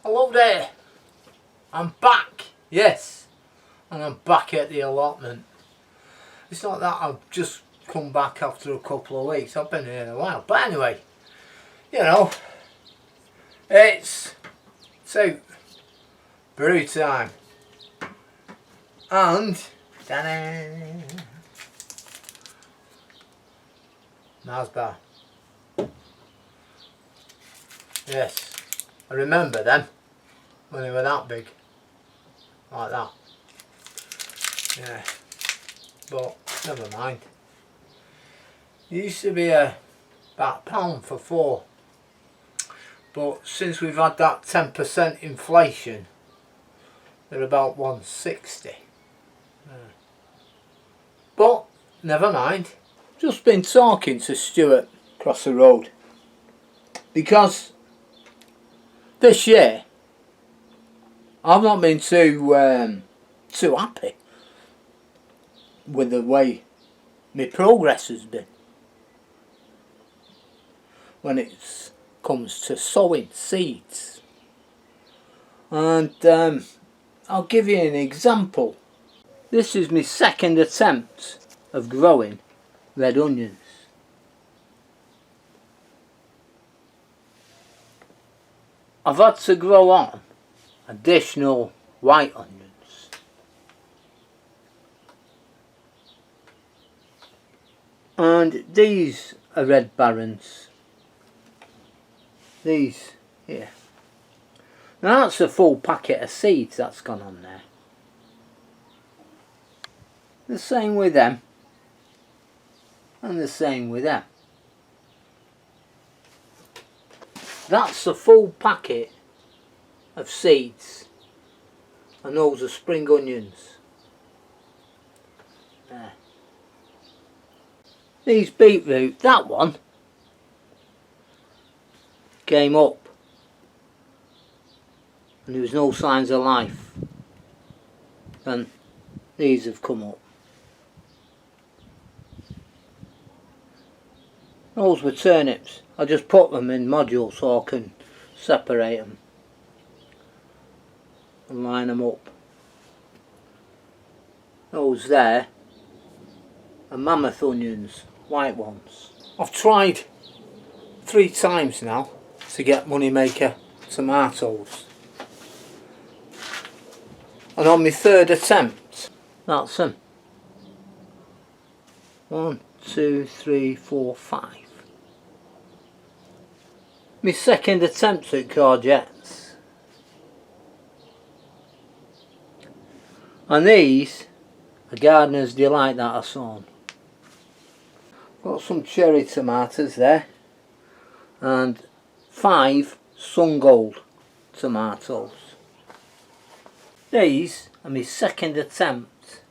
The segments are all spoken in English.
Hello there, I'm back, yes, and I'm back at the allotment. It's not that I've just come back after a couple of weeks, I've been here a while, but anyway, you know, it's brew time, and ta-da, Mars bar. Yes, I remember them when they were that big, like that. Yeah, but never mind. It used to be about £1 for 4, but since we've had that 10% inflation, they're about 160. Yeah. But never mind. Just been talking to Stuart across the road, because this year I've not been too happy with the way my progress has been when it comes to sowing seeds. And I'll give you an example. This is my second attempt of growing red onions. I've had to grow on additional white onions. And these are red barons. These here. Now that's a full packet of seeds that's gone on there. The same with them. And the same with them. That's a full packet of seeds, and those are spring onions. There. These beetroot, that one came up and there was no signs of life, and these have come up. Those were turnips. I just put them in modules so I can separate them and line them up. Those there are mammoth onions, white ones. I've tried 3 times now to get Moneymaker tomatoes, and on my 3rd attempt, that's them. 1, 2, 3, 4, 5. My 2nd attempt at courgettes. And these are Gardener's Delight that I sown. Got some cherry tomatoes there, and 5 Sun Gold tomatoes. These are my 2nd attempt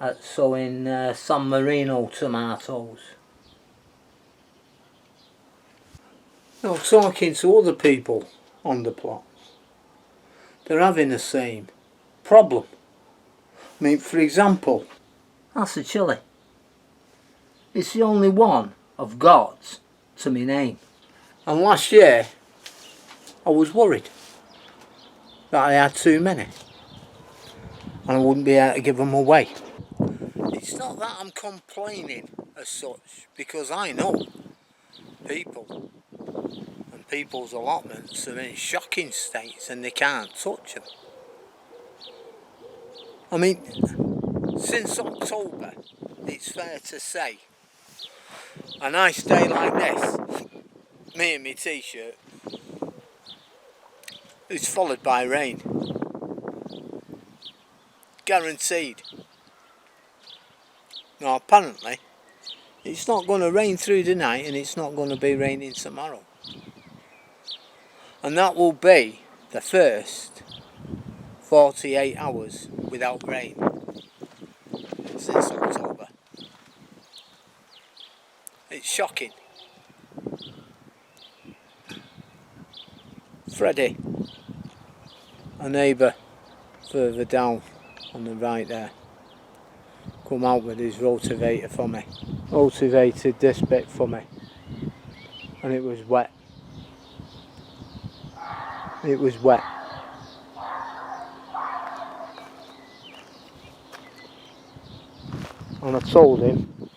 at sowing San Marino tomatoes. Now, talking to other people on the plots, they're having the same problem. I mean, for example, that's a chilli. It's the only one I've got to my name. And last year I was worried that I had too many and I wouldn't be able to give them away. It's not that I'm complaining as such, because I know people and people's allotments are in shocking states and they can't touch them. I mean, since October, it's fair to say, a nice day like this, me and my t-shirt, is followed by rain. Guaranteed. Now apparently, it's not going to rain through the night and it's not going to be raining tomorrow. And that will be the first 48 hours without rain since October. It's shocking. Freddie, a neighbour further down on the right there, come out with his rotavator for me. Rotavated this bit for me, and it was wet. it was wet. And I told him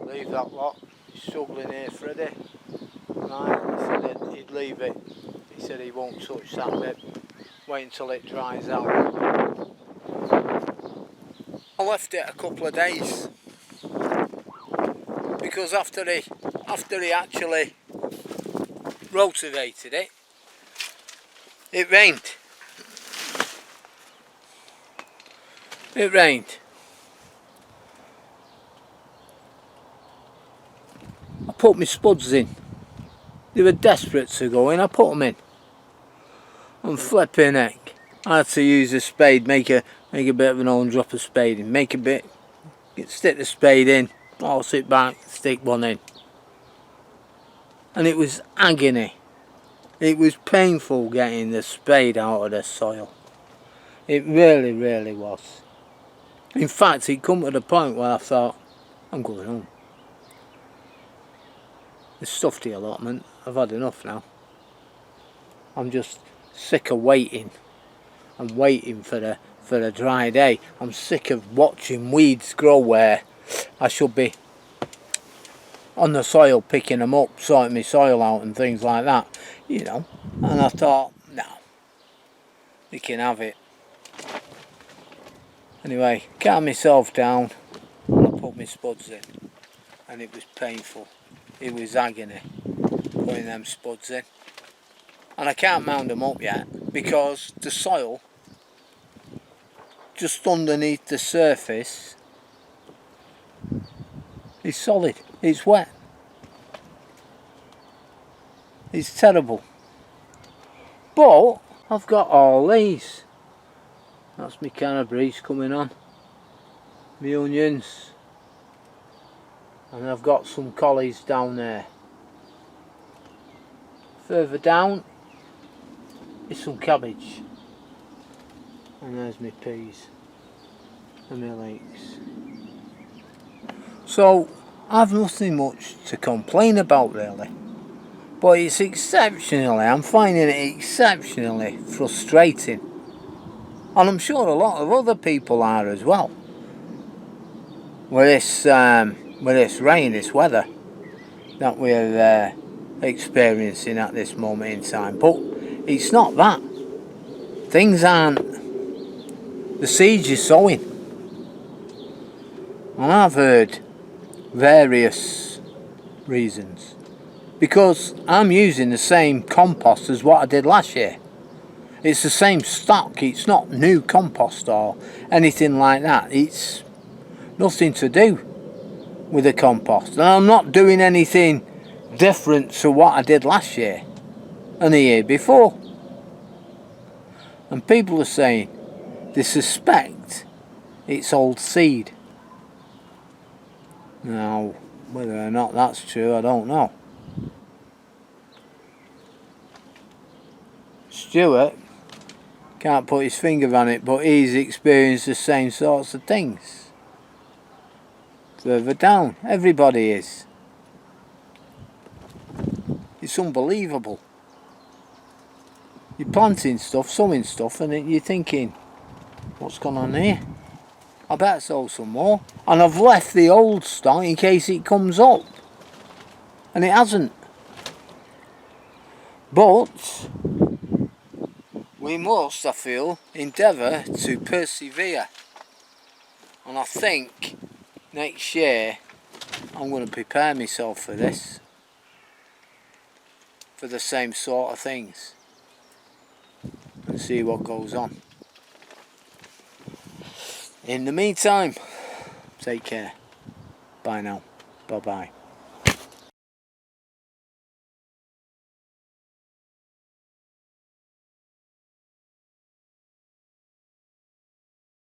leave that lot, he's struggling here, Freddie. Right, he said that he'd leave it. He said he won't touch that bit. Wait until it dries out. I left it a couple of days because after he actually rotivated it, it rained. It rained. I put my spuds in. They were desperate to go in. I put them in. And flipping heck, I had to use a spade, make a bit of an old drop of spade in, stick the spade in, I'll sit back, stick one in. And it was agony. It was painful getting the spade out of the soil. It really, really was. In fact, it come to the point where I thought, I'm going home. It's stuffed the allotment. I've had enough now. I'm just sick of waiting. I'm waiting for the dry day. I'm sick of watching weeds grow where I should be on the soil picking them up, sorting my soil out and things like that, you know. And I thought, no, you can have it. Anyway, calmed myself down and I put my spuds in, and it was painful. It was agony putting them spuds in. And I can't mound them up yet because the soil just underneath the surface is solid. It's wet. It's terrible. But I've got all these. That's my canterbury's coming on. My onions. And I've got some collies down there. Further down is some cabbage. And there's my peas and my leeks. So I've nothing much to complain about really. But it's I'm finding it exceptionally frustrating. And I'm sure a lot of other people are as well. With this rain, this weather that we're experiencing at this moment in time. But it's not that. Things aren't. The seeds is sowing. And I've heard various reasons. Because I'm using the same compost as what I did last year. It's the same stock. It's not new compost or anything like that. It's nothing to do with the compost. And I'm not doing anything different to what I did last year and the year before. And people are saying they suspect it's old seed. Now, whether or not that's true, I don't know. Stuart can't put his finger on it, but he's experienced the same sorts of things. Further down, everybody is. It's unbelievable. You're planting stuff, sowing stuff, and you're thinking, what's gone on here? I better sow some more. And I've left the old stock in case it comes up. And it hasn't. But we must, I feel, endeavour to persevere. And I think next year I'm going to prepare myself for this. For the same sort of things. And see what goes on. In the meantime, take care. Bye now. Bye bye.